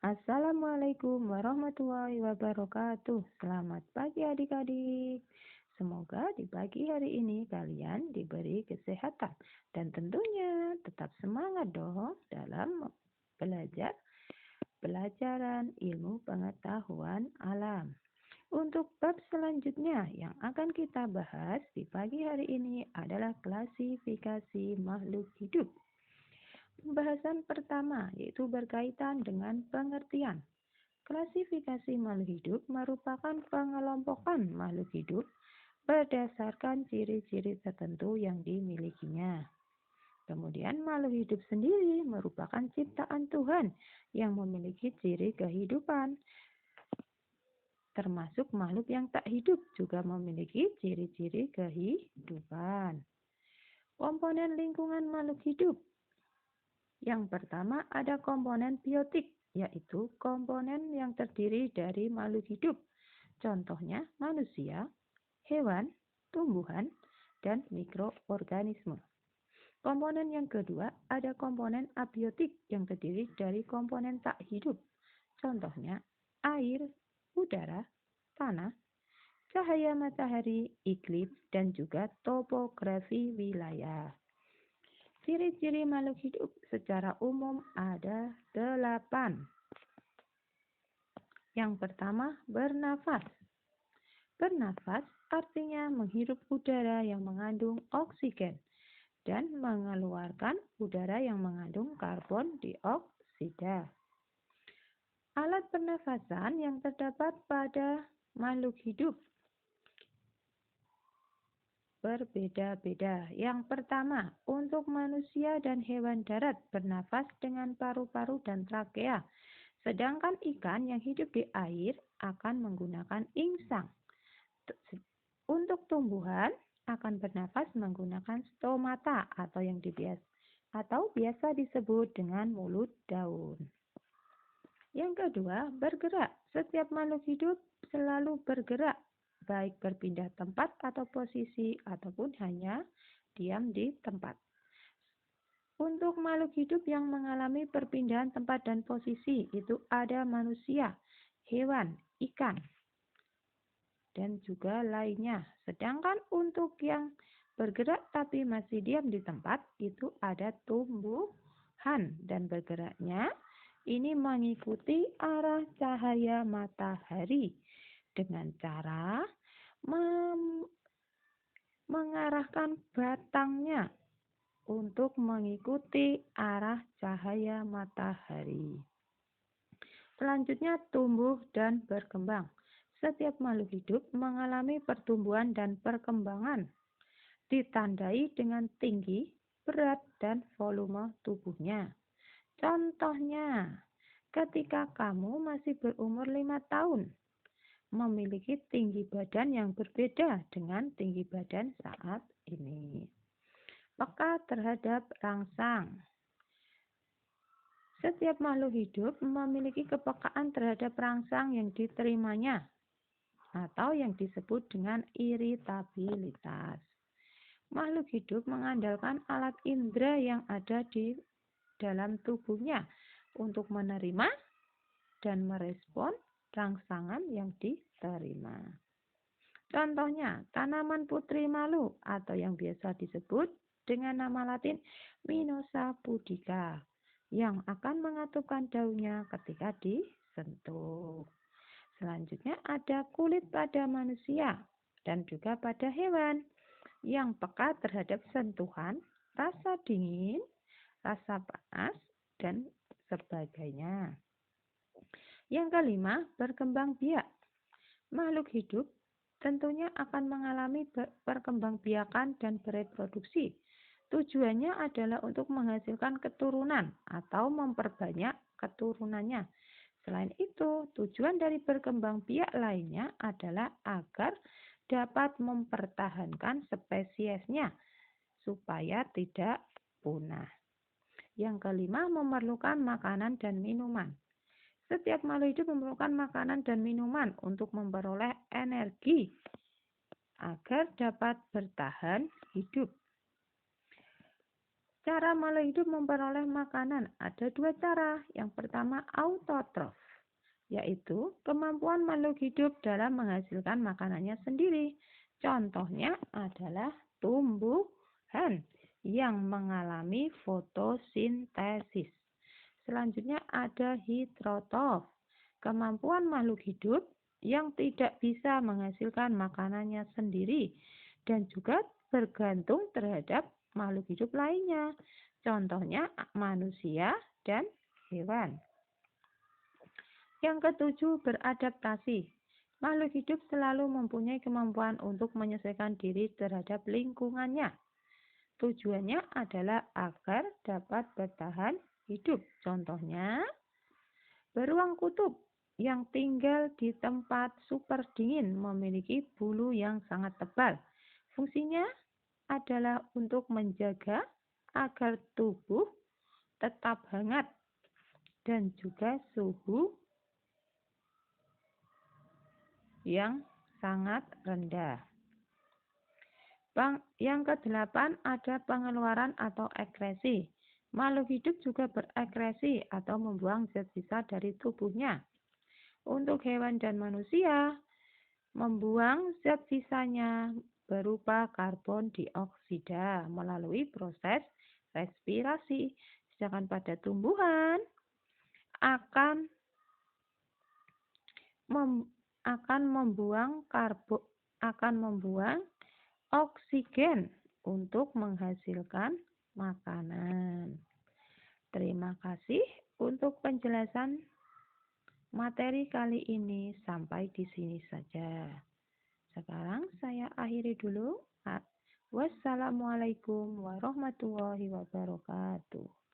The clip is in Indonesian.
Assalamualaikum warahmatullahi wabarakatuh. Selamat pagi adik-adik. Semoga di pagi hari ini kalian diberi kesehatan dan tentunya tetap semangat dong dalam belajar pelajaran ilmu pengetahuan alam. Untuk bab selanjutnya yang akan kita bahas di pagi hari ini adalah klasifikasi makhluk hidup. Pembahasan pertama yaitu berkaitan dengan pengertian. Klasifikasi makhluk hidup merupakan pengelompokan makhluk hidup berdasarkan ciri-ciri tertentu yang dimilikinya. Kemudian makhluk hidup sendiri merupakan ciptaan Tuhan yang memiliki ciri kehidupan. Termasuk makhluk yang tak hidup juga memiliki ciri-ciri kehidupan. Komponen lingkungan makhluk hidup. Yang pertama ada komponen biotik, yaitu komponen yang terdiri dari makhluk hidup. Contohnya manusia, hewan, tumbuhan, dan mikroorganisme. Komponen yang kedua ada komponen abiotik yang terdiri dari komponen tak hidup. Contohnya air, udara, tanah, cahaya matahari, iklim, dan juga topografi wilayah. Ciri-ciri makhluk hidup secara umum ada 8. Yang pertama, bernafas. Bernafas artinya menghirup udara yang mengandung oksigen dan mengeluarkan udara yang mengandung karbon dioksida. Alat pernafasan yang terdapat pada makhluk hidup berbeda-beda. Yang pertama, untuk manusia dan hewan darat bernafas dengan paru-paru dan trakea, sedangkan ikan yang hidup di air akan menggunakan insang. Untuk tumbuhan akan bernafas menggunakan stomata atau biasa disebut dengan mulut daun. Yang kedua, bergerak. Setiap makhluk hidup selalu bergerak, baik berpindah tempat atau posisi ataupun hanya diam di tempat. Untuk makhluk hidup yang mengalami perpindahan tempat dan posisi itu ada manusia, hewan, ikan, dan juga lainnya. Sedangkan untuk yang bergerak tapi masih diam di tempat itu ada tumbuhan dan bergeraknya ini mengikuti arah cahaya matahari dengan cara mengarahkan batangnya untuk mengikuti arah cahaya matahari. Selanjutnya tumbuh dan berkembang. Setiap makhluk hidup mengalami pertumbuhan dan perkembangan, ditandai dengan tinggi, berat, dan volume tubuhnya. Contohnya, ketika kamu masih berumur 5 tahun, memiliki tinggi badan yang berbeda dengan tinggi badan saat ini. Peka terhadap rangsang. Setiap makhluk hidup memiliki kepekaan terhadap rangsang yang diterimanya atau yang disebut dengan iritabilitas. Makhluk hidup mengandalkan alat indera yang ada di dalam tubuhnya untuk menerima dan merespon rangsangan yang diterima. Contohnya, tanaman putri malu atau yang biasa disebut dengan nama latin Mimosa pudica yang akan mengatupkan daunnya ketika disentuh. Selanjutnya ada kulit pada manusia dan juga pada hewan yang peka terhadap sentuhan, rasa dingin, rasa panas, dan sebagainya. Yang kelima, berkembang biak. Makhluk hidup tentunya akan mengalami perkembangbiakan dan bereproduksi. Tujuannya adalah untuk menghasilkan keturunan atau memperbanyak keturunannya. Selain itu, tujuan dari berkembang biak lainnya adalah agar dapat mempertahankan spesiesnya supaya tidak punah. Yang kelima, memerlukan makanan dan minuman. Setiap makhluk hidup memerlukan makanan dan minuman untuk memperoleh energi agar dapat bertahan hidup. Cara makhluk hidup memperoleh makanan ada dua cara. Yang pertama autotrof, yaitu kemampuan makhluk hidup dalam menghasilkan makanannya sendiri. Contohnya adalah tumbuhan yang mengalami fotosintesis. Selanjutnya ada heterotrof, kemampuan makhluk hidup yang tidak bisa menghasilkan makanannya sendiri dan juga bergantung terhadap makhluk hidup lainnya. Contohnya manusia dan hewan. Yang ketujuh, beradaptasi. Makhluk hidup selalu mempunyai kemampuan untuk menyesuaikan diri terhadap lingkungannya. Tujuannya adalah agar dapat bertahan hidup. Contohnya, beruang kutub yang tinggal di tempat super dingin memiliki bulu yang sangat tebal. Fungsinya adalah untuk menjaga agar tubuh tetap hangat dan juga suhu yang sangat rendah. Yang kedelapan ada pengeluaran atau ekskresi. Makhluk hidup juga berekskresi atau membuang zat sisa dari tubuhnya. Untuk hewan dan manusia, membuang zat sisanya berupa karbon dioksida melalui proses respirasi. Sedangkan pada tumbuhan akan membuang oksigen untuk menghasilkan makanan. Terima kasih untuk penjelasan materi kali ini. Sampai di sini saja. Sekarang saya akhiri dulu. Wassalamualaikum warahmatullahi wabarakatuh.